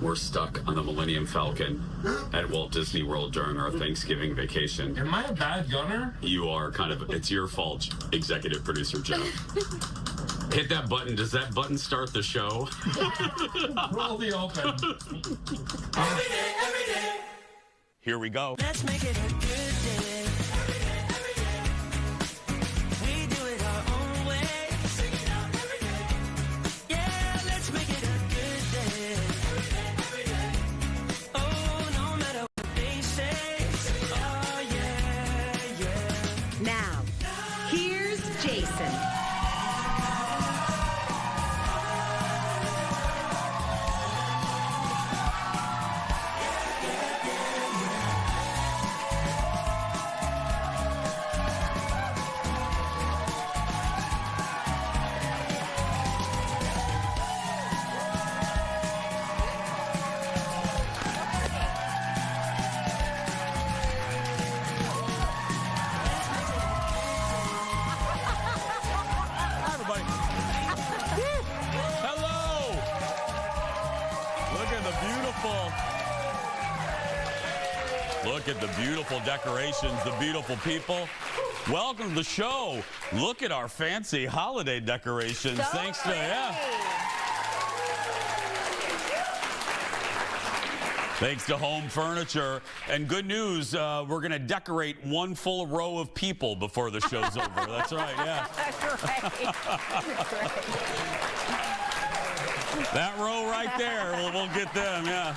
We're stuck on the Millennium Falcon at Walt Disney World during our Thanksgiving vacation. Am I a bad gunner? You are kind of, it's your fault, executive producer Jeff. Hit that button. Does that button start the show? Roll the open. Every day. Here we go. Let's make it a good day. Every day. We do it our own way. Sing it out every day. Yeah, let's make it a good day. Every day. Oh, no matter what they say. Oh, yeah, yeah. Now, here's Jason. Look at the beautiful decorations, the beautiful people. Welcome to the show. Look at our fancy holiday decorations. Thanks to, thanks to Home Furniture. And good news, we're going to decorate one full row of people before the show's over. That's right, yeah. That row right there, we'll get them, yeah.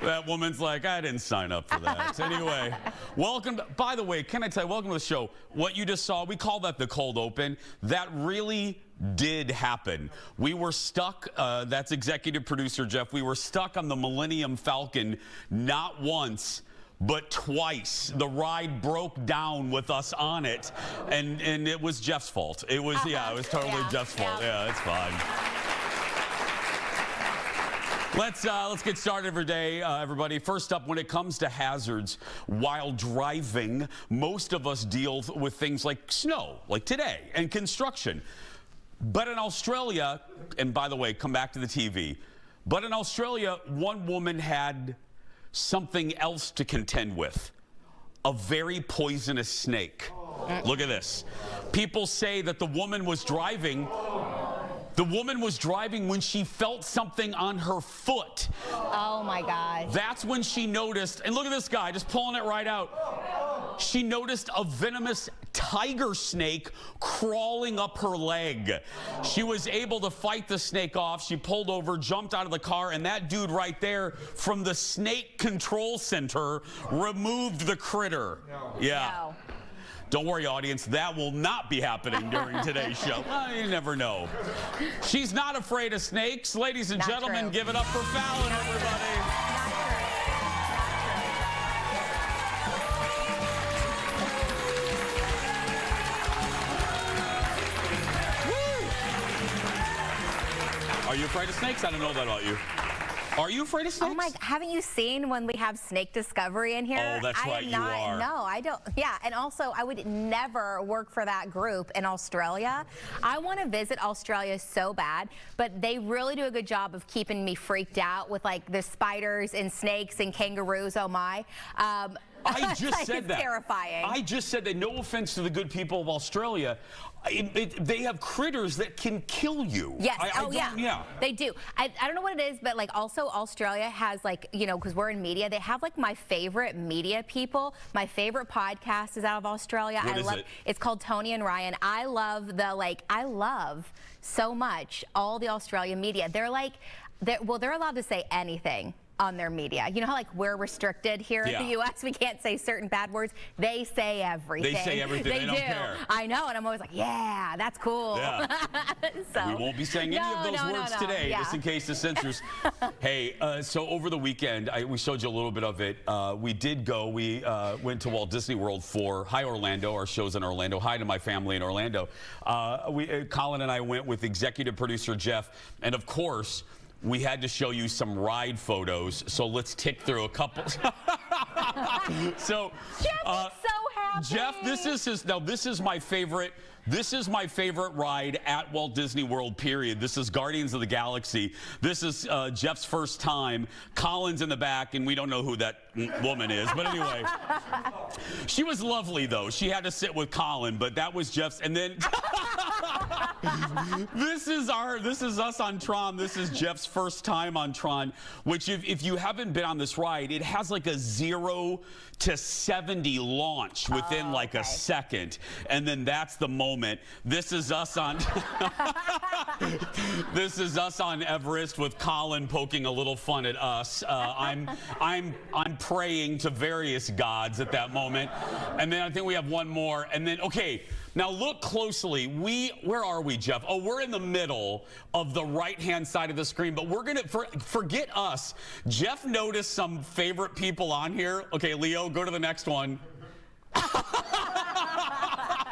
That woman's like, I didn't sign up for that. Anyway, welcome. By the way, can I tell you, welcome to the show. What you just saw, we call that the cold open. That really did happen. We were stuck, that's executive producer Jeff, we were stuck on the Millennium Falcon not once, but twice. The ride broke down with us on it, and it was Jeff's fault. It was, yeah, it was totally Jeff's fault. Yeah, it's fine. Let's get started everybody. First up, when it comes to hazards while driving, most of us deal with things like snow, like today, and construction. But in Australia, and by the way, come back to the TV, but in Australia, one woman had something else to contend with, a very poisonous snake. Look at this. People say that the woman was driving when she felt something on her foot. Oh my God. That's when she noticed, and look at this guy, just pulling it right out. She noticed a venomous tiger snake crawling up her leg. She was able to fight the snake off. She pulled over, jumped out of the car, and that dude right there from the snake control center removed the critter. Yeah. No. Don't worry, audience, that will not be happening during today's show. Well, you never know. She's not afraid of snakes. Ladies and gentlemen, give it up for Fallon, everybody. Woo! Are you afraid of snakes? I don't know that about you. Are you afraid of snakes? Oh my, haven't you seen when we have snake discovery in here? Oh, that's right, you are. No, I don't. Yeah, and also I would never work for that group in Australia. I want to visit Australia so bad, but they really do a good job of keeping me freaked out with like the spiders and snakes and kangaroos, oh my. I just said that. It's terrifying. I just said that, no offense to the good people of Australia, they have critters that can kill you. Yes. Yeah. They do. I don't know what it is, but like also Australia has like, you know, because we're in media, they have like my favorite media people. My favorite podcast is out of Australia. What is it? It's called Tony and Ryan. I love so much all the Australian media. They're allowed to say anything on their media. You know how like we're restricted here in the U.S. We can't say certain bad words. They say everything. They say everything. They don't care. I know, and I'm always like, yeah, that's cool. Yeah. So, we won't be saying any of those words today, just in case the censors. Hey, so over the weekend, we showed you a little bit of it. We did go. We went to Walt Disney World for Hi Orlando. Our show's in Orlando. Hi to my family in Orlando. Colin and I went with executive producer Jeff, and of course, we had to show you some ride photos, so let's tick through a couple. So, Jeff is so happy. Jeff, this is my favorite This is my favorite ride at Walt Disney World, period. This is Guardians of the Galaxy. This is Jeff's first time. Colin's in the back, and we don't know who that woman is. But anyway, she was lovely, though. She had to sit with Colin, but that was Jeff's. And then this is us on Tron. This is Jeff's first time on Tron, which if you haven't been on this ride, it has like a 0 to 70 launch within like a second. And then that's the moment. This is us on this is us on Everest with Colin poking a little fun at us. I'm praying to various gods at that moment. And then I think we have one more. And then, okay, now look closely. Where are we, Jeff? Oh, we're in the middle of the right-hand side of the screen, but we're gonna forget us. Jeff noticed some favorite people on here. Okay, Leo, go to the next one.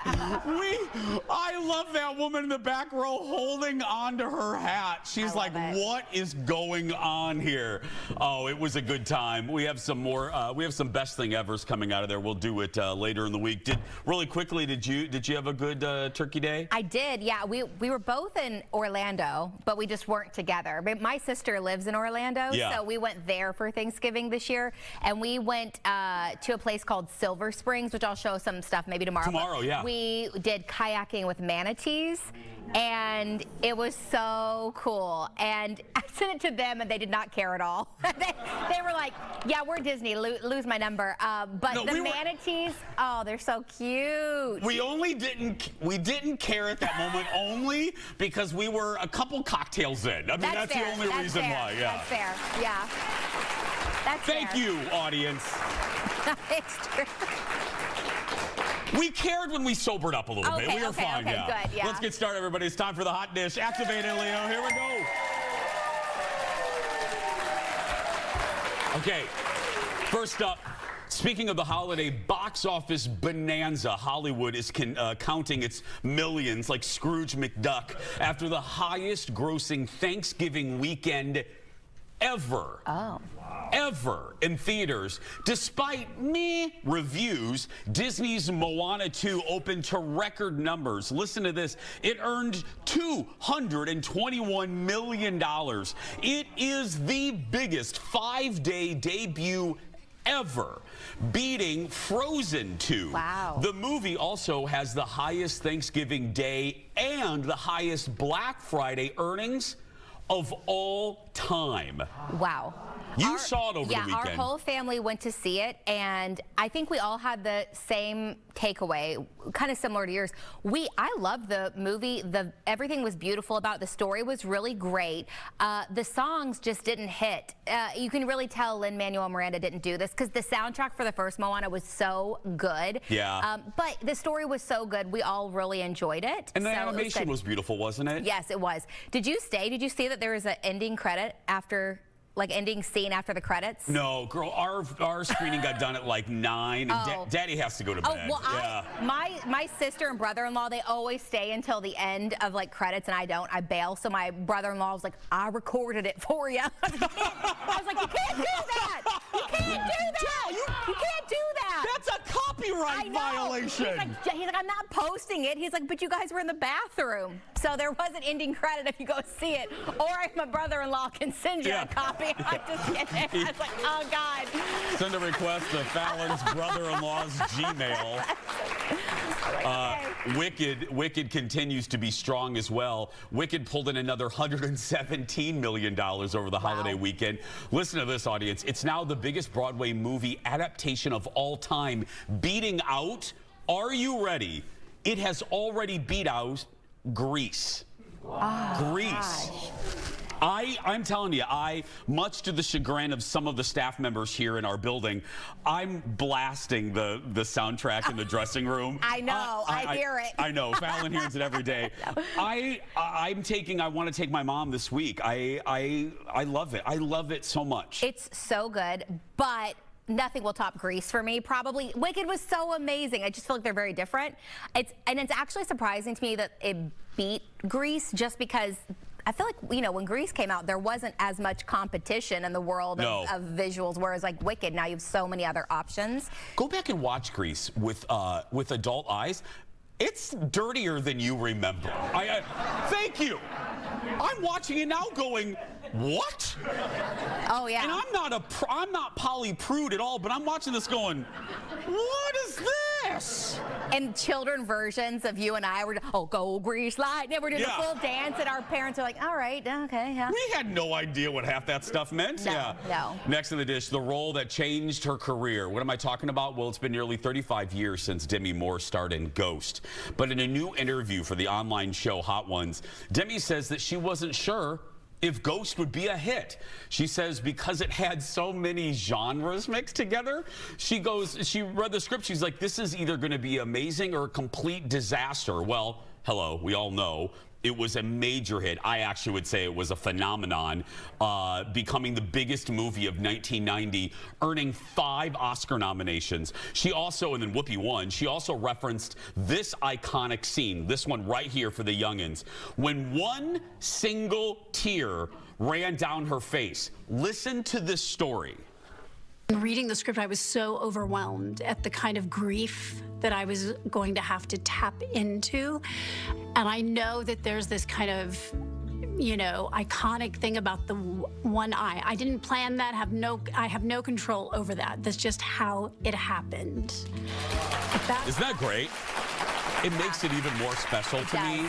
I love that woman in the back row holding on to her hat. She's like, what is going on here? Oh, it was a good time. We have some more, we have some best thing evers coming out of there. We'll do it later in the week. Really quickly, did you have a good turkey day? I did, yeah. We were both in Orlando, but we just weren't together. But my sister lives in Orlando, so we went there for Thanksgiving this year. And we went to a place called Silver Springs, which I'll show some stuff maybe tomorrow. Tomorrow, yeah. We did kayaking with manatees, and it was so cool. And I sent it to them, and they did not care at all. they were like, yeah, we're Disney, lose my number. But no, manatees, oh, they're so cute. We didn't care at that moment only because we were a couple cocktails in. I mean, that's the only reason why. Yeah. That's fair, yeah. That's Thank you, audience. It's true. We cared when we sobered up a little bit. We were fine, good, yeah. Let's get started, everybody. It's time for the hot dish. Activate it, Leo. Here we go. Okay, first up, speaking of the holiday box office bonanza, Hollywood is counting its millions like Scrooge McDuck after the highest grossing Thanksgiving weekend ever. Oh. Ever in theaters. Despite reviews, Disney's Moana 2 opened to record numbers. Listen to this. It earned $221 million. It is the biggest 5-day debut ever, beating Frozen 2. Wow. The movie also has the highest Thanksgiving Day and the highest Black Friday earnings of all time. Wow. You saw it over the weekend. Yeah, our whole family went to see it, and I think we all had the same takeaway, kind of similar to yours. I loved the movie. Everything was beautiful about it. The story was really great. The songs just didn't hit. You can really tell Lin-Manuel Miranda didn't do this because the soundtrack for the first Moana was so good. Yeah. But the story was so good. We all really enjoyed it. And the animation was beautiful, wasn't it? Yes, it was. Did you stay? Did you see that there was an ending credit after? Like ending scene after the credits? No, girl, our screening got done at like 9, and Daddy has to go to bed. Oh, well, my sister and brother-in-law, they always stay until the end of like credits, and I don't. I bail. So my brother-in-law was like, I recorded it for you. I was like, you can't do that. You can't do that. You can't do that. That's a copyright violation. He's like, I'm not posting it. He's like, but you guys were in the bathroom. So there was an ending credit if you go see it. Or if my brother-in-law can send you a copy. I just kidding. I was like, oh, God. Send a request to Fallon's brother-in-law's Gmail. Wicked continues to be strong as well. Wicked pulled in another $117 million over the holiday weekend. Listen to this, audience. It's now the biggest Broadway movie adaptation of all time, beating out, are you ready? It has already beat out Grease. Oh, Grease. Gosh. I'm telling you, much to the chagrin of some of the staff members here in our building, I'm blasting the soundtrack in the dressing room. I know, I hear it. I know, Fallon hears it every day. I want to take my mom this week. I love it. I love it so much. It's so good, but nothing will top Grease for me, probably. Wicked was so amazing. I just feel like they're very different. It's actually surprising to me that it beat Grease just because I feel like, you know, when Grease came out, there wasn't as much competition in the world of visuals, whereas like Wicked, now you have so many other options. Go back and watch Grease with adult eyes. It's dirtier than you remember. Thank you. I'm watching it now going, what? Oh, yeah. And I'm not Polly Prude at all, but I'm watching this going, what is this? And children versions of you and I were, oh, go grease lightning. We're doing Yeah. a full dance, and our parents are like, all right, okay, yeah. We had no idea what half that stuff meant. No, no. Next in the dish, the role that changed her career. What am I talking about? Well, it's been nearly 35 years since Demi Moore starred in Ghost. But in a new interview for the online show Hot Ones, Demi says that she wasn't sure if Ghost would be a hit. She says because it had so many genres mixed together, she read the script, she's like, this is either gonna be amazing or a complete disaster. Well, hello, we all know it was a major hit. I actually would say it was a phenomenon, becoming the biggest movie of 1990, earning 5 Oscar nominations. She also, and then Whoopi won, she also referenced this iconic scene, this one right here for the youngins, when one single tear ran down her face. Listen to this story. Reading the script, I was so overwhelmed at the kind of grief that I was going to have to tap into. And I know that there's this kind of, you know, iconic thing about the one eye. I didn't plan that, I have no control over that. That's just how it happened. Isn't that great? It makes it even more special to me.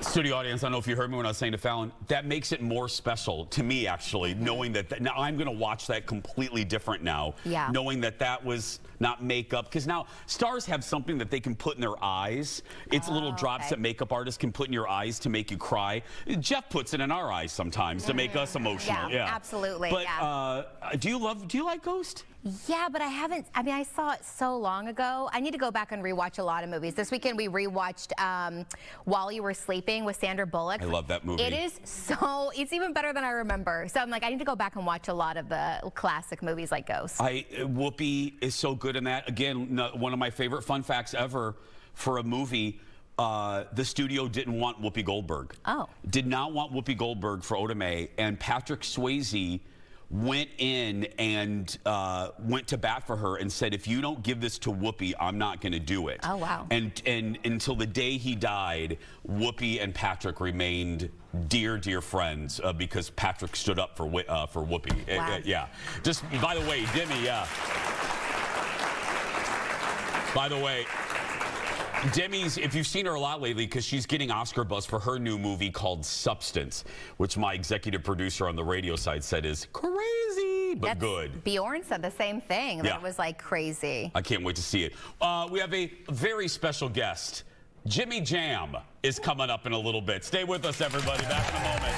Studio audience, I don't know if you heard me when I was saying to Fallon, that makes it more special to me, actually, knowing that now I'm going to watch that completely different now, knowing that that was not makeup, because now stars have something that they can put in their eyes. It's little drops that makeup artists can put in your eyes to make you cry. Jeff puts it in our eyes sometimes to make us emotional. Yeah, absolutely. But do you like Ghost? Yeah, but I haven't. I mean, I saw it so long ago. I need to go back and rewatch a lot of movies. This weekend we rewatched While You Were Sleeping with Sandra Bullock. I love that movie. It is it's even better than I remember. So I'm like, I need to go back and watch a lot of the classic movies like Ghost. Whoopi is so good in that. Again, one of my favorite fun facts ever for a movie. The studio didn't want Whoopi Goldberg. Oh. Did not want Whoopi Goldberg for Oda Mae, and Patrick Swayze went in and went to bat for her and said, if you don't give this to Whoopi, I'm not going to do it. Oh, wow. And until the day he died, Whoopi and Patrick remained dear, dear friends because Patrick stood up for Whoopi. Wow. Yeah. Just, by the way, Demi, yeah. By the way, Demi's, if you've seen her a lot lately, because she's getting Oscar buzz for her new movie called Substance, which my executive producer on the radio side said is crazy, but good. Bjorn said the same thing. That it was like crazy. I can't wait to see it. We have a very special guest. Jimmy Jam is coming up in a little bit. Stay with us, everybody. Back in a moment.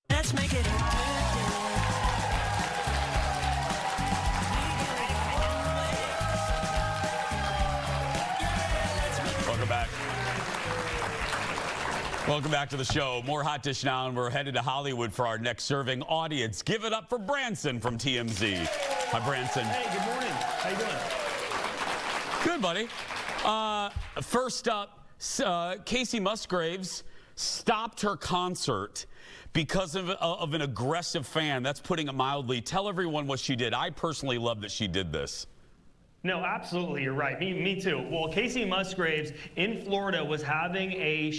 Let's make it a good day. Welcome back. Welcome back to the show. More Hot Dish now, and we're headed to Hollywood for our next serving audience. Give it up for Branson from TMZ. Hi, Branson. Hey, good morning. How you doing? Good, buddy. First up, Casey Musgraves stopped her concert because of an aggressive fan. That's putting it mildly. Tell everyone what she did. I personally love that she did this. No, absolutely, you're right. Me too. Well, Casey Musgraves in Florida was having a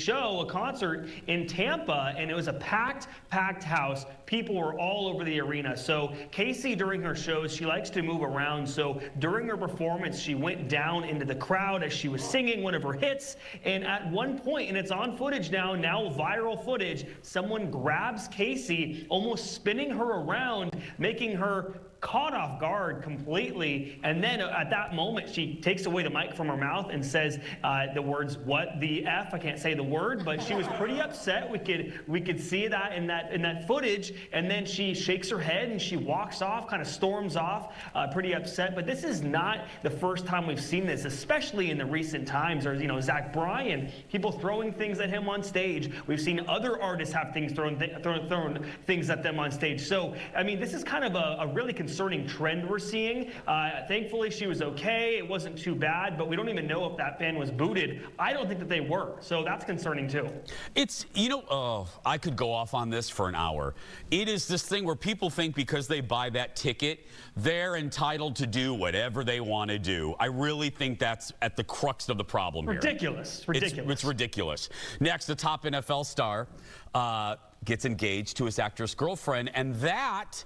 concert in Tampa, and it was a packed house. People were all over the arena. So Casey, during her shows, she likes to move around. So during her performance, she went down into the crowd as she was singing one of her hits. And at one point, and it's on footage now viral footage, someone grabs Casey, almost spinning her around, making her caught off guard completely, and then at that moment she takes away the mic from her mouth and says the words "what the f." I can't say the word, but she was pretty upset. We could see that in that footage, and then she shakes her head and she walks off, kind of storms off, pretty upset. But this is not the first time we've seen this, especially in the recent times. There's Zach Bryan, people throwing things at him on stage. We've seen other artists have things thrown things at them on stage. So I mean, this is kind of a really concerning concerning trend we're seeing. Thankfully, she was okay. It wasn't too bad, but we don't even know if that fan was booted. I don't think that they were, so that's concerning too. It's, I could go off on this for an hour. It is this thing where people think because they buy that ticket, they're entitled to do whatever they want to do. I really think that's at the crux of the problem here. Ridiculous. It's ridiculous. Next, the top NFL star gets engaged to his actress girlfriend, and that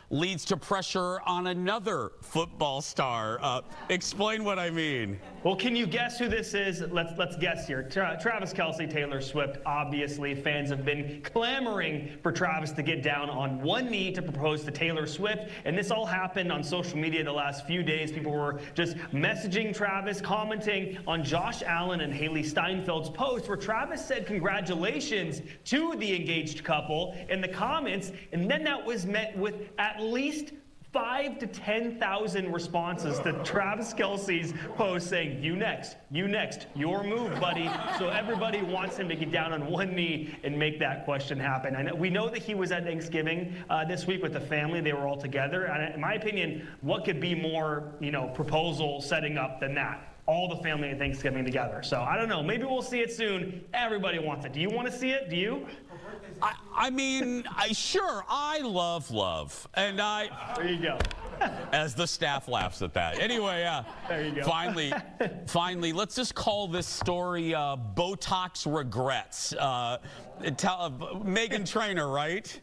leads to pressure on another football star. Explain what I mean. Well, can you guess who this is? Let's guess here. Travis Kelce, Taylor Swift. Obviously, fans have been clamoring for Travis to get down on one knee to propose to Taylor Swift, and this all happened on social media the last few days. People were just messaging Travis, commenting on Josh Allen and Haley Steinfeld's post where Travis said congratulations to the engaged couple in the comments, and then that was met with at least 5,000 to 10,000 responses to Travis Kelce's post saying, you next, your move, buddy. So everybody wants him to get down on one knee and make that question happen. We know that he was at Thanksgiving this week with the family. They were all together. And in my opinion, what could be more, proposal setting up than that? All the family at Thanksgiving together. So I don't know. Maybe we'll see it soon. Everybody wants it. Do you want to see it? Do you? I mean, sure, I love. And there you go. As the staff laughs at that. Anyway, there you go. Finally, let's just call this story Botox regrets. Meghan Trainor, right?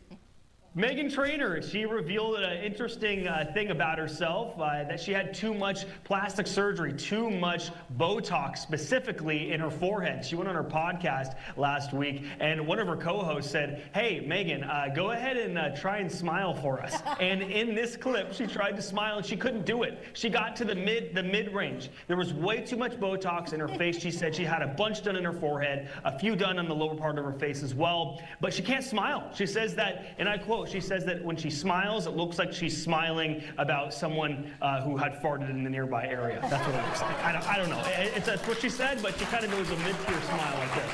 Meghan Trainor, she revealed an interesting thing about herself, that she had too much plastic surgery, too much Botox, specifically in her forehead. She went on her podcast last week, and one of her co-hosts said, hey, Meghan, go ahead and try and smile for us. And in this clip, she tried to smile, and she couldn't do it. She got to the mid-range. There was way too much Botox in her face. She said she had a bunch done in her forehead, a few done on the lower part of her face as well, but she can't smile. She says that, and I quote, she says that when she smiles, it looks like she's smiling about someone who had farted in the nearby area. That's what it looks like. I don't know. That's what she said, but she kind of knows a mid-tier smile like this.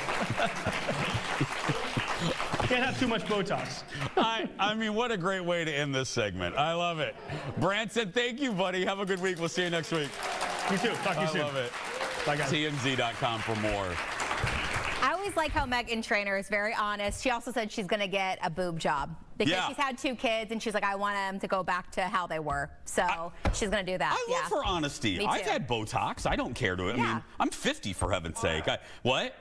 Can't have too much Botox. I mean, what a great way to end this segment. I love it. Branson, thank you, buddy. Have a good week. We'll see you next week. You too. Talk to you soon. I love it. Bye, guys. TMZ.com for more. I always like how Meghan Trainor is very honest. She also said she's going to get a boob job because she's had 2 kids, and she's like, I want them to go back to how they were. So she's going to do that. I love her honesty. I've had Botox. I don't care to it. I mean, I'm 50 for heaven's sake. What?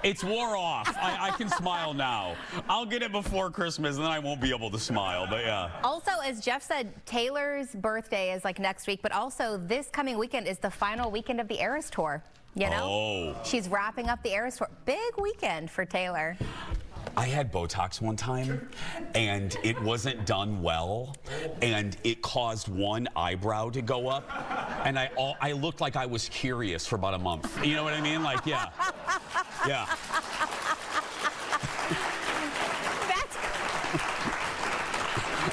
It's wore off. I can smile now. I'll get it before Christmas, and then I won't be able to smile. But yeah. Also, as Jeff said, Taylor's birthday is like next week, but also this coming weekend is the final weekend of the Eras Tour. She's wrapping up the Eras Tour. Big weekend for Taylor. I had Botox one time, and it wasn't done well, and it caused one eyebrow to go up, and I looked like I was curious for about a month. You know what I mean? Like, yeah.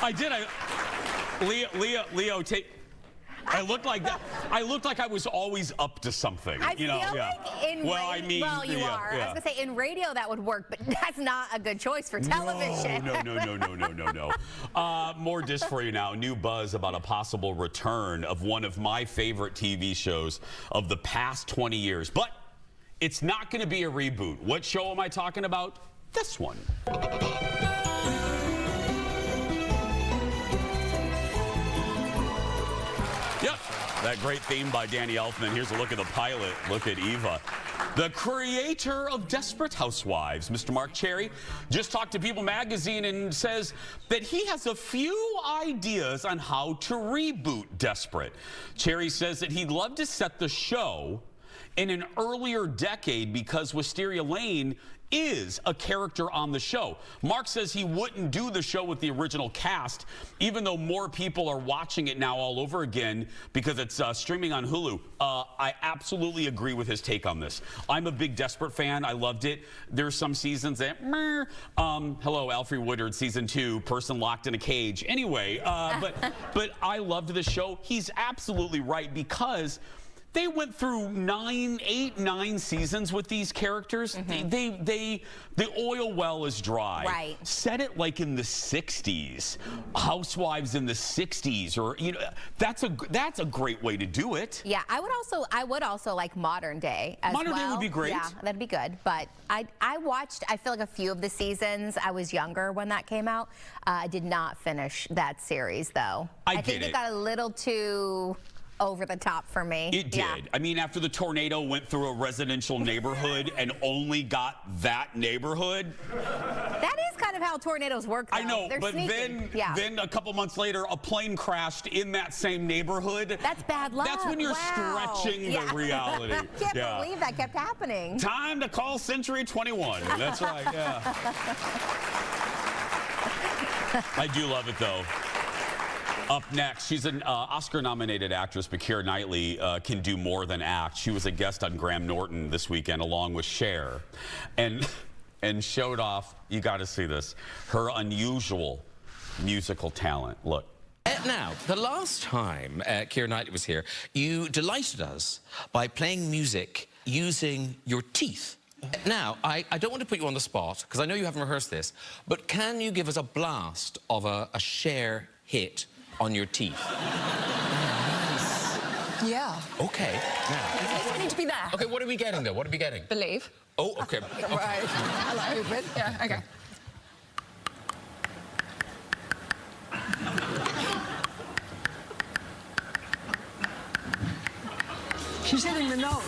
I did. Leo, take. I looked like that. I looked like I was always up to something. I feel like in well, I mean, well, you are. I was gonna say in radio that would work, but that's not a good choice for television. No. More dish for you now. New buzz about a possible return of one of my favorite TV shows of the past 20 years, but it's not going to be a reboot. What show am I talking about? This one. Yep, that great theme by Danny Elfman. Here's a look at the pilot. Look at Eva. The creator of Desperate Housewives, Mr. Mark Cherry, just talked to People magazine and says that he has a few ideas on how to reboot Desperate. Cherry says that he'd love to set the show in an earlier decade because Wisteria Lane is a character on the show. Mark says he wouldn't do the show with the original cast, even though more people are watching it now all over again because it's streaming on Hulu. I absolutely agree with his take on this. I'm a big Desperate fan. I loved it. There's some seasons that, hello, Alfre Woodard, season 2, person locked in a cage. Anyway, but I loved the show. He's absolutely right because they went through 9 seasons with these characters. The oil well is dry. Right. Set it like in the 60s, Housewives in the 60s, or that's a great way to do it. Yeah, I would also like modern day as well. Modern day would be great. Yeah, that'd be good. But I watched, I feel like a few of the seasons. I was younger when that came out. I did not finish that series though. I think it got a little too over the top for me. It did. Yeah. I mean, after the tornado went through a residential neighborhood and only got that neighborhood. That is kind of how tornadoes work, though. I know, They're but sneaky. then a couple months later, a plane crashed in that same neighborhood. That's bad luck. That's when you're Wow. stretching Yeah. the reality. I can't believe that kept happening. Time to call Century 21. That's right, yeah. I do love it, though. Up next, she's an Oscar-nominated actress, but Keira Knightley can do more than act. She was a guest on Graham Norton this weekend, along with Cher, and showed off, you got to see this, her unusual musical talent. Look. Now, the last time Keira Knightley was here, you delighted us by playing music using your teeth. Now, I don't want to put you on the spot, because I know you haven't rehearsed this, but can you give us a blast of a Cher hit on your teeth? Yeah. Okay. Now. I need to be there. Okay, what are we getting, though? What are we getting? Believe. Oh, okay. Right. Hello. Open. Yeah, okay. She's hitting the note.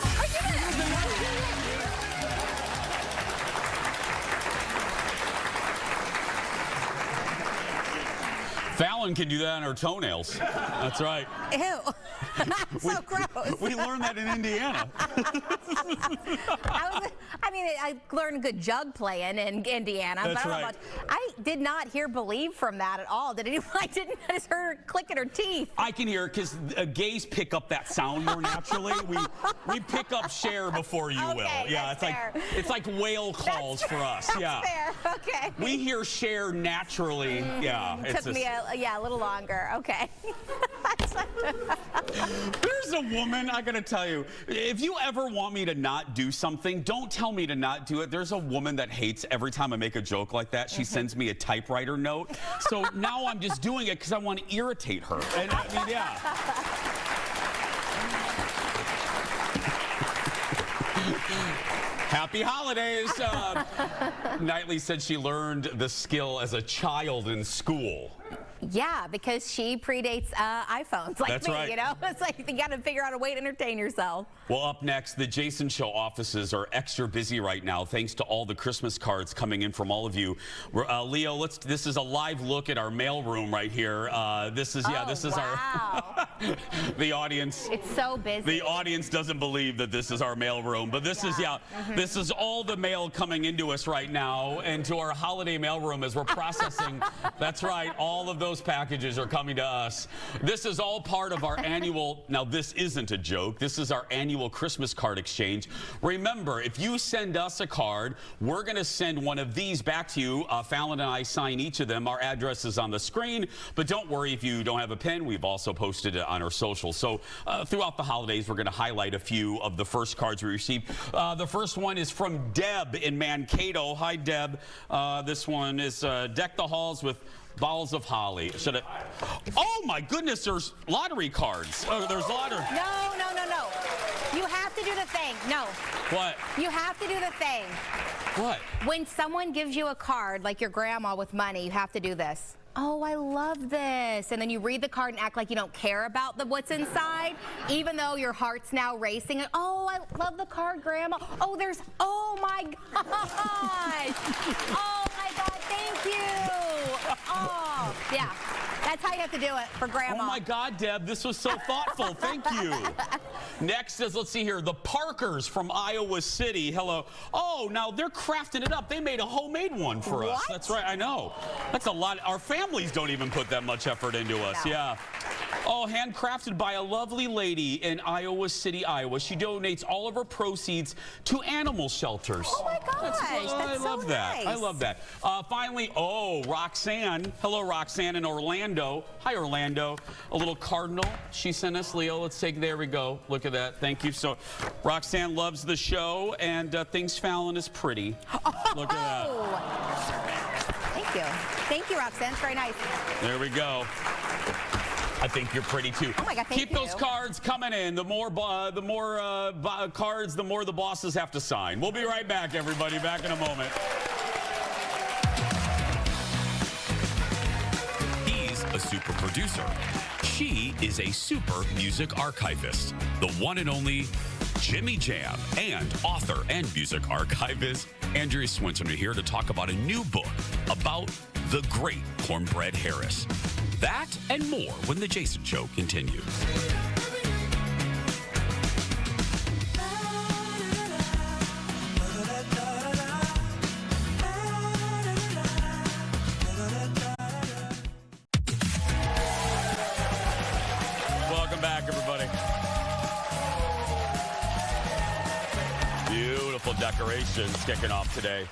Fallon can do that on her toenails. That's right. Ew. That's so gross. We learned that in Indiana. I learned good jug playing in Indiana. That's but right. I did not hear Believe from that at all. Did anyone? I didn't. I just heard her clicking her teeth. I can hear it because gays pick up that sound more naturally. We pick up Cher before you will. Yeah, it's like whale calls for us. That's yeah. fair. Okay. We hear Cher naturally. Yeah. It took me a little longer. Okay. There's a woman, I gotta tell you, if you ever want me to not do something, don't tell me to not do it. There's a woman that hates every time I make a joke like that, she sends me a typewriter note. So now I'm just doing it because I want to irritate her. And I mean, yeah. Happy holidays. Knightley said she learned the skill as a child in school. Yeah, because she predates iPhones like That's me, right. you know? It's like you got to figure out a way to entertain yourself. Well, up next, the Jason Show offices are extra busy right now thanks to all the Christmas cards coming in from all of you. Leo, this is a live look at our mailroom right here. This is our the audience. It's so busy. The audience doesn't believe that this is our mailroom, but this is this is all the mail coming into us right now and to our holiday mailroom as we're processing. That's right, all of those packages are coming to us. This is all part of our annual, now this isn't a joke, this is our annual Christmas card exchange. Remember, if you send us a card, we're going to send one of these back to you. Fallon and I sign each of them. Our address is on the screen, but don't worry if you don't have a pen. We've also posted it on our socials. So throughout the holidays, we're going to highlight a few of the first cards we received. The first one is from Deb in Mankato. Hi, Deb. This one is Deck the Halls with Balls of Holly. Oh my goodness, there's lottery cards. Oh, there's lottery. No. You have to do the thing. No. What? You have to do the thing. What? When someone gives you a card, like your grandma with money, you have to do this. Oh, I love this. And then you read the card and act like you don't care about what's inside, even though your heart's now racing. Oh, I love the card, Grandma. Oh, oh my gosh. Oh my God, thank you. Oh, yeah. That's how you have to do it for Grandma. Oh my God, Deb, this was so thoughtful. Thank you. Next is, let's see here, the Parkers from Iowa City. Hello. Oh, now they're crafting it up. They made a homemade one for us. That's right, I know. That's a lot. Our families don't even put that much effort into us. No. Yeah. Oh, handcrafted by a lovely lady in Iowa City, Iowa. She donates all of her proceeds to animal shelters. Oh my gosh, I love that. nice. I love that. Finally, Roxanne. Hello, Roxanne in Orlando. Hi, Orlando. A little cardinal she sent us. Leo, let's take, there we go. Look at that. Thank you. So, Roxanne loves the show, and thinks Fallon is pretty. Look at that. Thank you. Thank you, Roxanne. It's very nice. There we go. I think you're pretty too. Oh my God, thank Keep you. those cards coming in. The more cards, the more the bosses have to sign. We'll be right back, everybody. Back in a moment. He's a super producer. She is a super music archivist. The one and only Jimmy Jam, and author and music archivist Andrea Swinton are here to talk about a new book about the great Cornbread Harris. That and more when The Jason Show continues. Welcome back, everybody. Beautiful decorations kicking off today.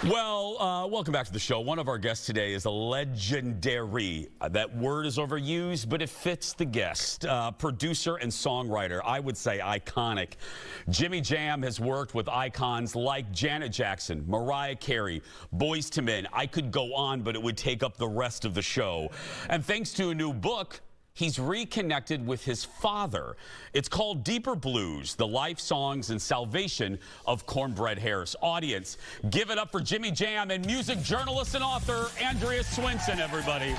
Well, welcome back to the show. One of our guests today is a legendary. That word is overused, but it fits the guest. Producer and songwriter, I would say iconic. Jimmy Jam has worked with icons like Janet Jackson, Mariah Carey, Boyz II Men. I could go on, but it would take up the rest of the show. And thanks to a new book, he's reconnected with his father. It's called Deeper Blues, the life songs and salvation of Cornbread Harris. Audience, give it up for Jimmy Jam and music journalist and author Andrea Swinton, everybody.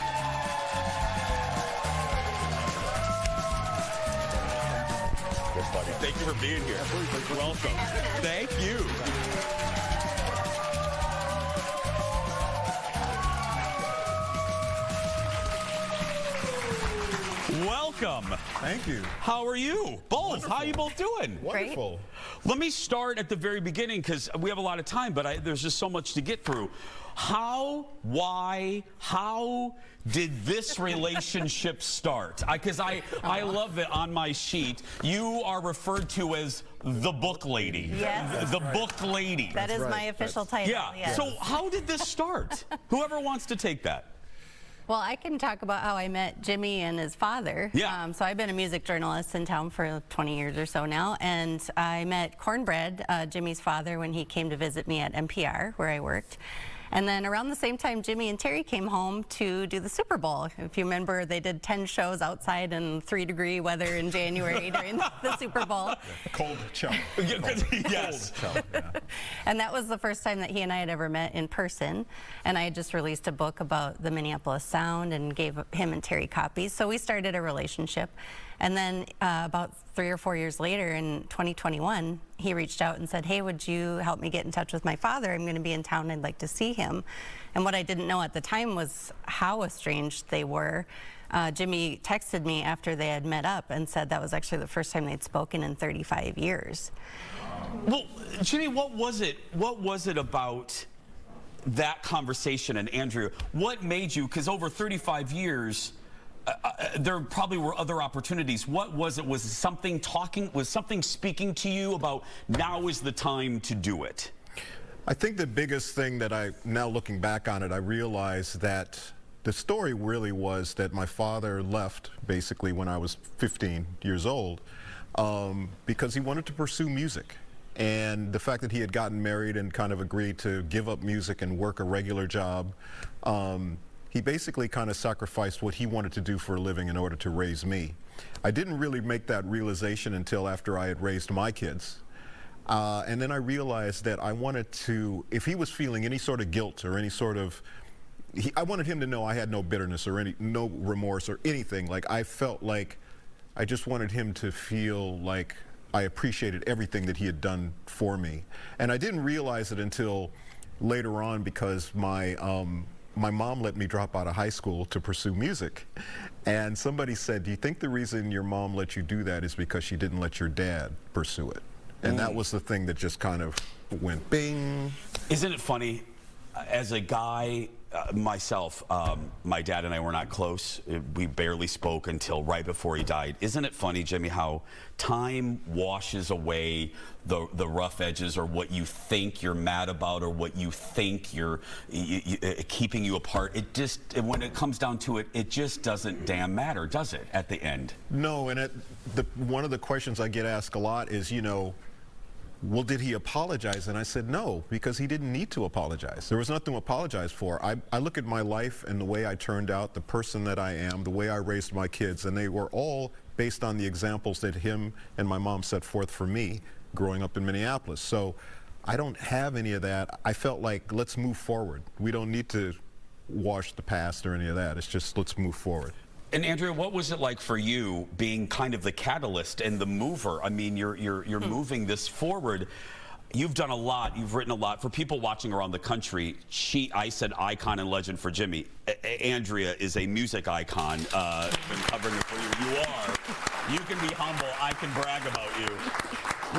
Good buddy. Thank you for being here. Welcome. Thank you. Welcome. Thank you. How are you? Both. Wonderful. How are you both doing? Wonderful. Let me start at the very beginning because we have a lot of time, but there's just so much to get through. How did this relationship start? Because I love it on my sheet. You are referred to as the book lady. Yes. The book lady. That is my official title. Yeah. Yes. So how did this start? Whoever wants to take that. Well, I can talk about how I met Jimmy and his father. Yeah. So I've been a music journalist in town for 20 years or so now, and I met Cornbread, Jimmy's father, when he came to visit me at NPR, where I worked. And then around the same time, Jimmy and Terry came home to do the Super Bowl. If you remember, they did 10 shows outside in 3-degree weather in January during the Super Bowl. Cold chill. Yes. Cold chill, yeah. And that was the first time that he and I had ever met in person. And I had just released a book about the Minneapolis sound and gave him and Terry copies. So we started a relationship. And then about 3 or 4 years later, in 2021, he reached out and said, hey, would you help me get in touch with my father? I'm going to be in town. I'd like to see him. And what I didn't know at the time was how estranged they were. Jimmy texted me after they had met up and said that was actually the first time they'd spoken in 35 years. Well, Jimmy, what was it? What was it about that conversation? And Andrea, what made you, because over 35 years, there probably were other opportunities. What was it? Was something speaking to you about now is the time to do it? I think the biggest thing that now looking back on it, I realized that the story really was that my father left basically when I was 15 years old because he wanted to pursue music. And the fact that he had gotten married and kind of agreed to give up music and work a regular job, he basically kind of sacrificed what he wanted to do for a living in order to raise me. I didn't really make that realization until after I had raised my kids. And then I realized that I wanted to, if he was feeling any sort of guilt or any sort of, I wanted him to know I had no bitterness or no remorse or anything. Like, I felt like I just wanted him to feel like I appreciated everything that he had done for me. And I didn't realize it until later on because my mom let me drop out of high school to pursue music. And somebody said, do you think the reason your mom let you do that is because she didn't let your dad pursue it? And that was the thing that just kind of went bing. Isn't it funny, as a guy myself, my dad and I were not close. We barely spoke until right before he died. Isn't it funny, Jimmy, how time washes away the rough edges, or what you think you're mad about, or what you think you're keeping you apart? It just, when it comes down to it, it just doesn't damn matter, does it, at the end? No, and one of the questions I get asked a lot is, you know, well, did he apologize? And I said no, because he didn't need to apologize. There was nothing to apologize for. I look at my life and the way I turned out, the person that I am, the way I raised my kids, and they were all based on the examples that him and my mom set forth for me growing up in Minneapolis. So I don't have any of that. I felt like, let's move forward. We don't need to wash the past or any of that. It's just, let's move forward. And Andrea, what was it like for you being kind of the catalyst and the mover? I mean, you're moving this forward. You've done a lot. You've written a lot. For people watching around the country, I said icon and legend for Jimmy. Andrea is a music icon. Been covering it for you. You are. You can be humble. I can brag about you.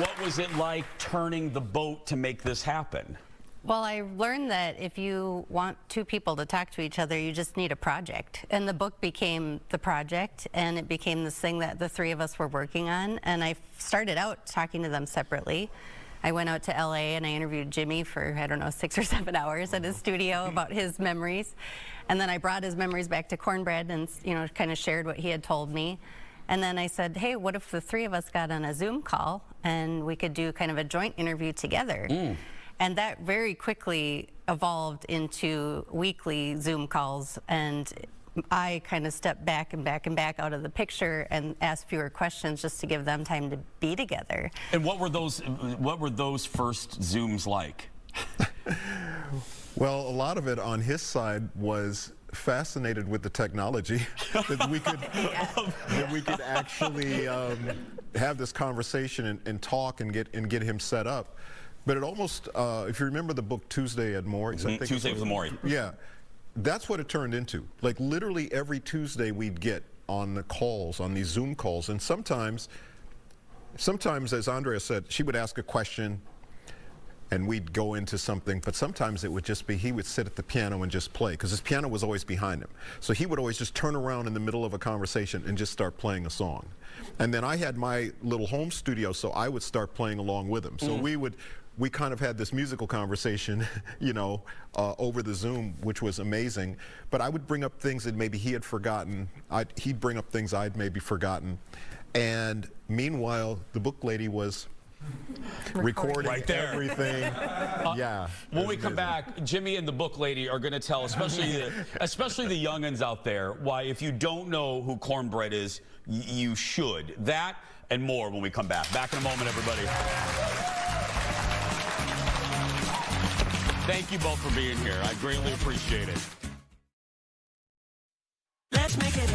What was it like turning the boat to make this happen? Well, I learned that if you want two people to talk to each other, you just need a project. And the book became the project, and it became this thing that the three of us were working on. And I started out talking to them separately. I went out to LA and I interviewed Jimmy for, I don't know, 6 or 7 hours at his studio about his memories. And then I brought his memories back to Cornbread and, you know, kind of shared what he had told me. And then I said, hey, what if the three of us got on a Zoom call and we could do kind of a joint interview together? And that very quickly evolved into weekly Zoom calls, and I kind of stepped back and back and back out of the picture and asked fewer questions just to give them time to be together. And what were those first Zooms like? Well, a lot of it on his side was fascinated with the technology that we could actually have this conversation and talk and get him set up. But it almost, if you remember the book Tuesday at Maury's, I think Tuesday with Maury. Yeah, that's what it turned into. Like literally every Tuesday we'd get on the calls, on these Zoom calls, and sometimes, as Andrea said, she would ask a question and we'd go into something, but sometimes it would just be he would sit at the piano and just play, because his piano was always behind him. So he would always just turn around in the middle of a conversation and just start playing a song. And then I had my little home studio, so I would start playing along with him. So we kind of had this musical conversation, you know, over the Zoom, which was amazing. But I would bring up things that maybe he had forgotten. He'd bring up things I'd maybe forgotten. And meanwhile, the book lady was recording right there. Everything. Yeah. When we come back, Jimmy and the book lady are going to tell, especially the youngins out there, why if you don't know who Cornbread is, you should. That and more when we come back. Back in a moment, everybody. Thank you both for being here. I greatly appreciate it. Let's make it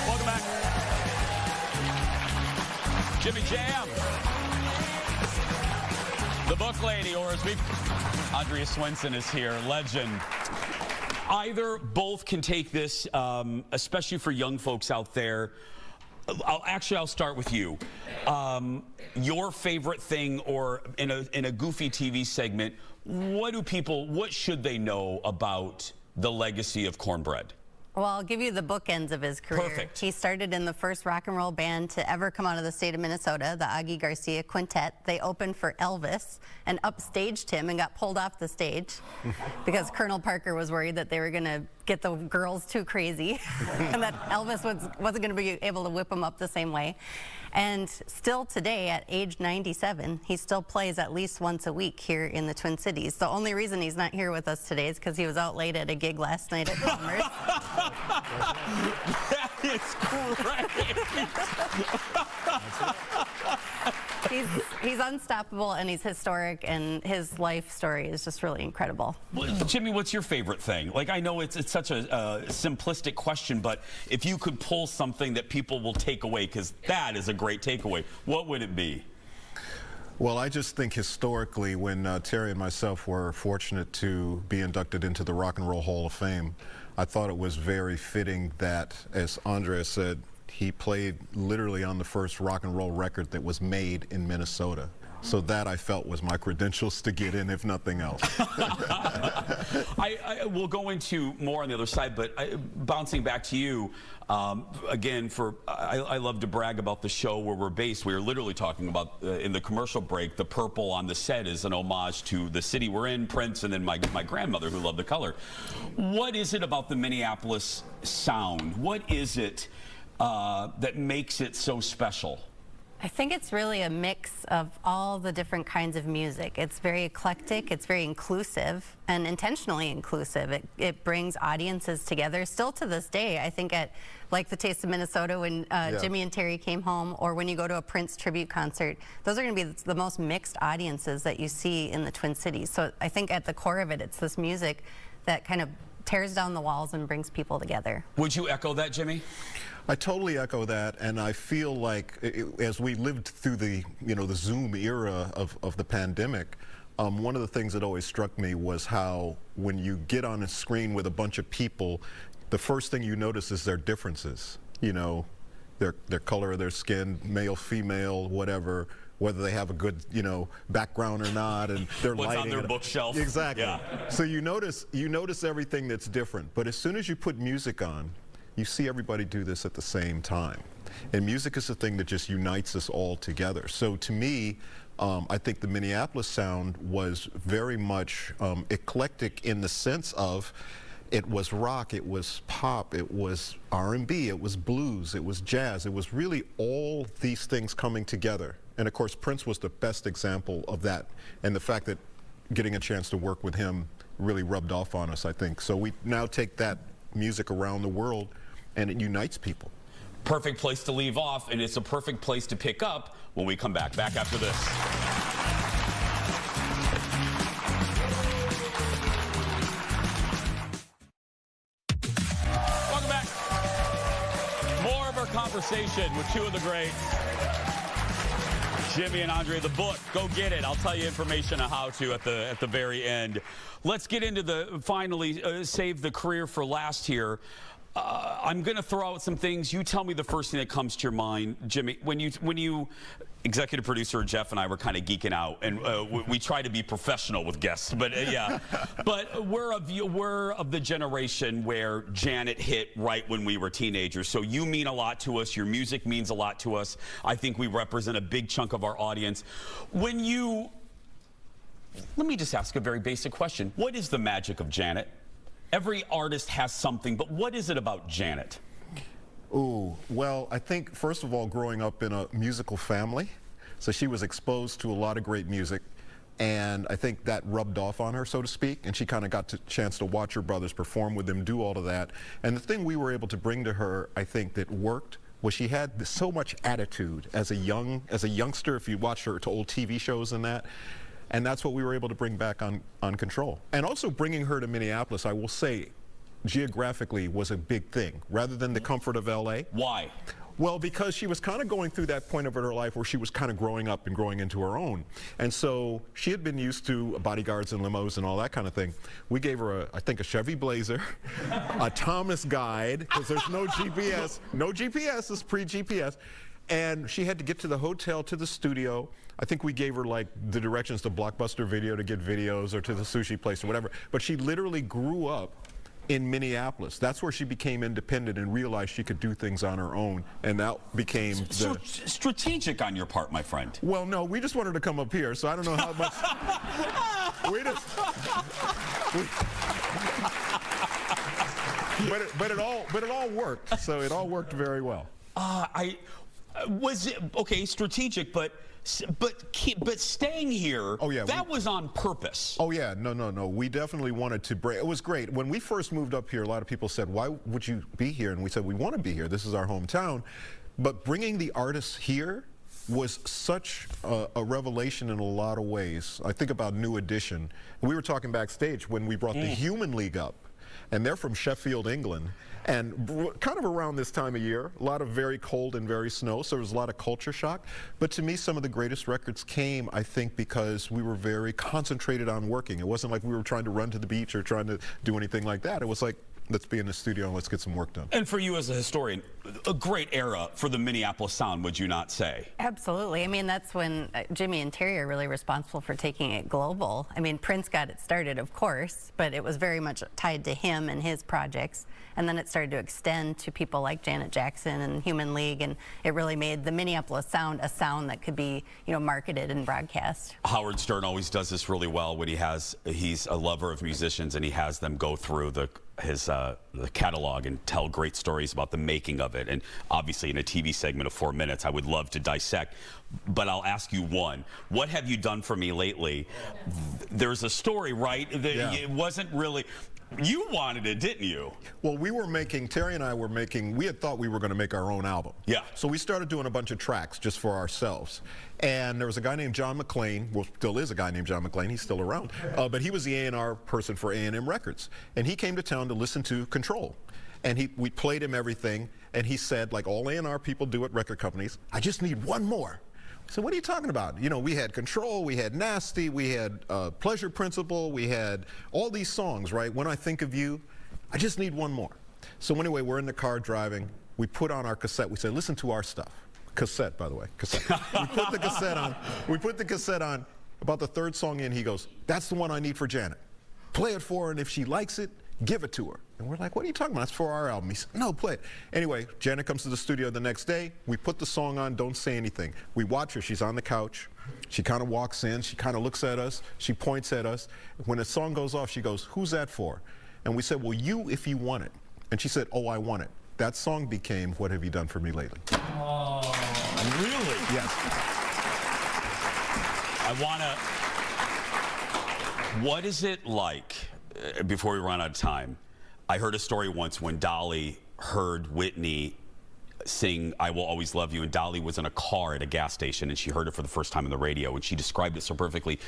Welcome back. Jimmy Jam. The book lady, or as we... Andrea Swenson is here, legend. Either, both can take this, especially for young folks out there. I'll start with you. Your favorite thing, or in a goofy TV segment, what should they know about the legacy of Cornbread? Well, I'll give you the bookends of his career. Perfect. He started in the first rock and roll band to ever come out of the state of Minnesota, the Augie Garcia Quintet. They opened for Elvis and upstaged him and got pulled off the stage because Colonel Parker was worried that they were going to get the girls too crazy and that Elvis wasn't going to be able to whip them up the same way. And still today, at age 97, he still plays at least once a week here in the Twin Cities. The only reason he's not here with us today is because he was out late at a gig last night at Commerce. That is great. He's unstoppable and he's historic, and his life story is just really incredible. Well, Jimmy, what's your favorite thing? Like, I know it's such a simplistic question, but if you could pull something that people will take away, because that is a great takeaway, what would it be? Well, I just think historically, when Terry and myself were fortunate to be inducted into the Rock and Roll Hall of Fame, I thought it was very fitting that, as Andrea said, he played literally on the first rock and roll record that was made in Minnesota. So that I felt was my credentials to get in, if nothing else. I will go into more on the other side, but bouncing back to you, again, I love to brag about the show where we're based. We were literally talking about, in the commercial break, the purple on the set is an homage to the city we're in, Prince, and then my grandmother who loved the color. What is it about the Minneapolis sound? What is it that makes it so special? I think it's really a mix of all the different kinds of music. It's very eclectic, it's very inclusive, and intentionally inclusive. It brings audiences together. Still to this day, I think at like the Taste of Minnesota when Jimmy and Terry came home, or when you go to a Prince tribute concert, those are going to be the most mixed audiences that you see in the Twin Cities. So I think at the core of it, it's this music that kind of tears down the walls and brings people together. Would you echo that, Jimmy? I totally echo that, and I feel like as we lived through the the Zoom era of the pandemic, one of the things that always struck me was how when you get on a screen with a bunch of people, the first thing you notice is their differences. You know, their color of their skin, male, female, whatever, whether they have a good background or not, and their what's lighting on their bookshelf. Exactly. Yeah. So you notice everything that's different, but as soon as you put music on, you see everybody do this at the same time. And music is the thing that just unites us all together. So to me, I think the Minneapolis sound was very much eclectic in the sense of it was rock, it was pop, it was R&B, it was blues, it was jazz. It was really all these things coming together. And of course, Prince was the best example of that. And the fact that getting a chance to work with him really rubbed off on us, I think. So we now take that music around the world and it unites people. Perfect place to leave off, and it's a perfect place to pick up when we come back. Back after this. Welcome back. More of our conversation with two of the greats, Jimmy and Andre. The book, go get it. I'll tell you information on how to at the very end. Let's get into the finally save the career for last here. I'm going to throw out some things. You tell me the first thing that comes to your mind, Jimmy. When you executive producer Jeff and I were kind of geeking out, and we try to be professional with guests, but yeah. But we're of the generation where Janet hit right when we were teenagers. So you mean a lot to us. Your music means a lot to us. I think we represent a big chunk of our audience. Let me just ask a very basic question. What is the magic of Janet? Every artist has something, but what is it about Janet? Ooh, well, I think, first of all, growing up in a musical family, so she was exposed to a lot of great music, and I think that rubbed off on her, so to speak, and she kind of got the chance to watch her brothers perform with them, do all of that. And the thing we were able to bring to her, I think, that worked was she had so much attitude as a youngster, if you watch her to old TV shows and that. And that's what we were able to bring back on Control. And also bringing her to Minneapolis, I will say, geographically was a big thing, rather than the comfort of LA. Why? Well, because she was kind of going through that point of her life where she was kind of growing up and growing into her own. And so she had been used to bodyguards and limos and all that kind of thing. We gave her, I think, a Chevy Blazer, a Thomas guide, because there's no GPS. No GPS, it's pre-GPS. And she had to get to the hotel, to the studio. I think we gave her like the directions to Blockbuster Video to get videos, or to the sushi place or whatever. But she literally grew up in Minneapolis. That's where she became independent and realized she could do things on her own. And that became the... Strategic on your part, my friend. Well, no, we just wanted to come up here, so I don't know how much... But it all worked. So it all worked very well. Was it okay? Strategic, but staying here. Oh yeah, that was on purpose. Oh yeah, no. We definitely wanted to break. It was great when we first moved up here. A lot of people said, "Why would you be here?" And we said, "We want to be here. This is our hometown." But bringing the artists here was such a revelation in a lot of ways. I think about New Edition. We were talking backstage when we brought the Human League up, and they're from Sheffield, England. And kind of around this time of year, a lot of very cold and very snow, so there was a lot of culture shock. But to me, some of the greatest records came, I think, because we were very concentrated on working. It wasn't like we were trying to run to the beach or trying to do anything like that. It was like let's be in the studio and let's get some work done. And for you as a historian, a great era for the Minneapolis sound, would you not say? Absolutely. I mean, that's when Jimmy and Terry are really responsible for taking it global. I mean, Prince got it started, of course, but it was very much tied to him and his projects. And then it started to extend to people like Janet Jackson and Human League, and it really made the Minneapolis sound a sound that could be, you know, marketed and broadcast. Howard Stern always does this really well when he's a lover of musicians and he has them go through the catalog and tell great stories about the making of it. And obviously in a TV segment of 4 minutes, I would love to dissect, but I'll ask you one. What have you done for me lately? There's a story, right? It wasn't really, you wanted it, didn't you? Well, Terry and I were making, we had thought we were going to make our own album. Yeah. So we started doing a bunch of tracks just for ourselves. And there was a guy named John McClain, well, still is a guy named John McClain, he's still around, but he was the A&R person for A&M Records. And he came to town to listen to Control. And we played him everything, and he said, like all A&R people do at record companies, I just need one more. So what are you talking about? You know, we had Control, we had Nasty, we had Pleasure Principle, we had all these songs, right? When I Think of You, I just need one more. So anyway, we're in the car driving, we put on our cassette, we said, listen to our stuff. Cassette, by the way, cassette. We put the cassette on, about the third song in, he goes, that's the one I need for Janet. Play it for her, and if she likes it, give it to her. And we're like, what are you talking about? That's for our album. He said, no, play it. Anyway, Janet comes to the studio the next day. We put the song on, don't say anything. We watch her. She's on the couch. She kind of walks in. She kind of looks at us. She points at us. When the song goes off, she goes, who's that for? And we said, well, you if you want it. And she said, oh, I want it. That song became What Have You Done For Me Lately? Oh, really? Yes. What is it like, before we run out of time, I heard a story once when Dolly heard Whitney sing I Will Always Love You, and Dolly was in a car at a gas station and she heard it for the first time on the radio, and she described it so perfectly.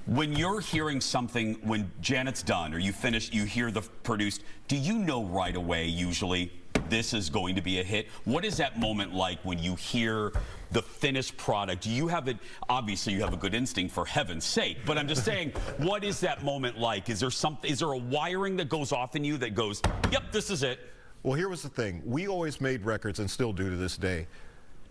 When you're hearing something, when Janet's done or you finish, you hear the produced, do you know right away usually this is going to be a hit? What is that moment like when you hear the finished product? Do you have it? Obviously, you have a good instinct, for heaven's sake. But I'm just saying, what is that moment like? Is there something? Is there a wiring that goes off in you that goes, "Yep, this is it"? Well, here was the thing. We always made records, and still do to this day,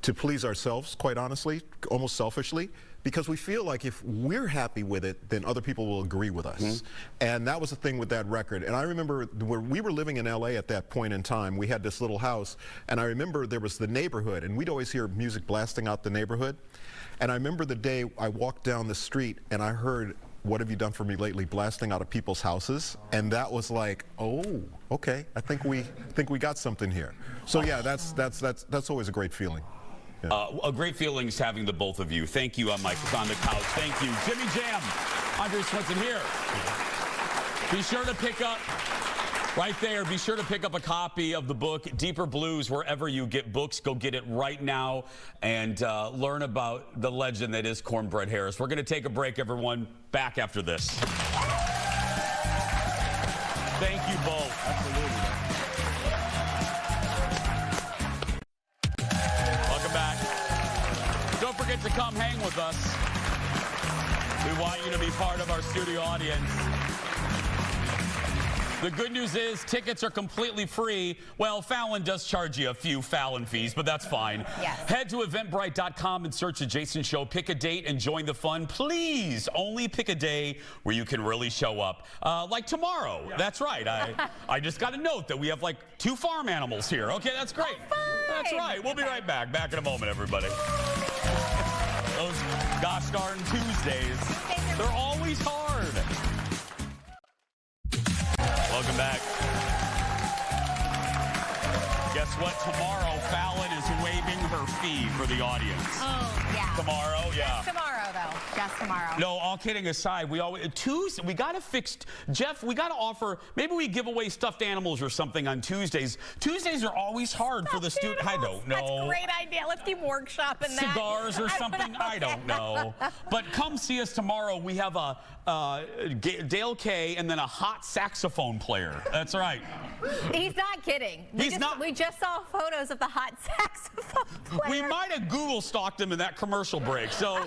to please ourselves, quite honestly, almost selfishly, because we feel like if we're happy with it, then other people will agree with us. Mm-hmm. And that was the thing with that record. And I remember where we were living in LA at that point in time, we had this little house, and I remember there was the neighborhood, and we'd always hear music blasting out the neighborhood. And I remember the day I walked down the street and I heard What Have You Done For Me Lately blasting out of people's houses, and that was like, oh, okay, I think we got something here. So yeah, that's always a great feeling. Yeah. A great feeling is having the both of you. Thank you, Mike, on the couch. Thank you. Jimmy Jam, Andre Swenson here. Be sure to pick up, right there, be sure to pick up a copy of the book, Deeper Blues, wherever you get books. Go get it right now and learn about the legend that is Cornbread Harris. We're going to take a break, everyone. Back after this. Thank you both. Absolutely. Don't forget to come hang with us. We want you to be part of our studio audience. The good news is tickets are completely free. Well, Fallon does charge you a few Fallon fees, but that's fine. Yes. Head to eventbrite.com and search the Jason Show. Pick a date and join the fun. Please only pick a day where you can really show up. Like tomorrow. Yeah. That's right. I just got a note that we have like 2 farm animals here. Okay, that's great. That's right. We'll be right back. Back in a moment, everybody. Those gosh darn Tuesdays, they're always hard. Welcome back. Guess what? Tomorrow, Fallon is waiving her fee for the audience. Oh, yeah. Tomorrow, yeah. Just tomorrow, though. Just tomorrow. No, all kidding aside, we got to fix, Jeff, we got to offer, maybe we give away stuffed animals or something on Tuesdays. Tuesdays are always hard for the student. I don't know. That's a great idea. Let's keep workshopping that. Cigars or something. I don't know. But come see us tomorrow. We have a Dale K and then a hot saxophone player. That's right. He's not kidding. We just saw photos of the hot saxophone player. We might have Google stalked him in that commercial break. So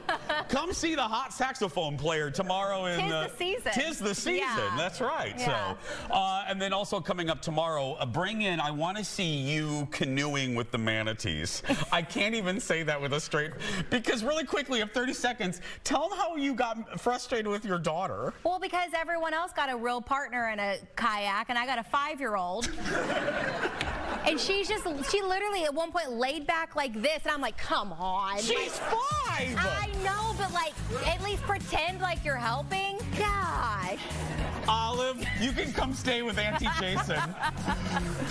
come see the hot saxophone player tomorrow in Tis the season. Tis the season. Yeah. That's right. Yeah. So, and then also coming up tomorrow, bring in. I want to see you canoeing with the manatees. I can't even say that with a straight, because really quickly, you have 30 seconds. Tell them how you got frustrated with your daughter. Well, because everyone else got a real partner in a kayak, and I got a 5-year-old. And she literally at one point laid back like this, and I'm like, come on. She's 5! I know, but like, at least pretend like you're helping. God. Olive, you can come stay with Auntie Jason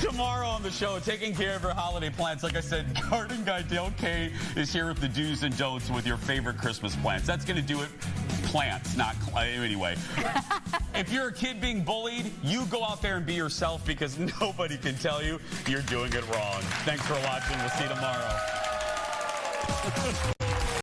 tomorrow on the show, taking care of her holiday plans. Like I said, Garden Guy Dale K is here with the do's and don'ts with your favorite Christmas plants. That's going to do it. Plants, not anyway. If you're a kid being bullied, you go out there and be yourself, because nobody can tell you you're doing it wrong. Thanks for watching. We'll see you tomorrow.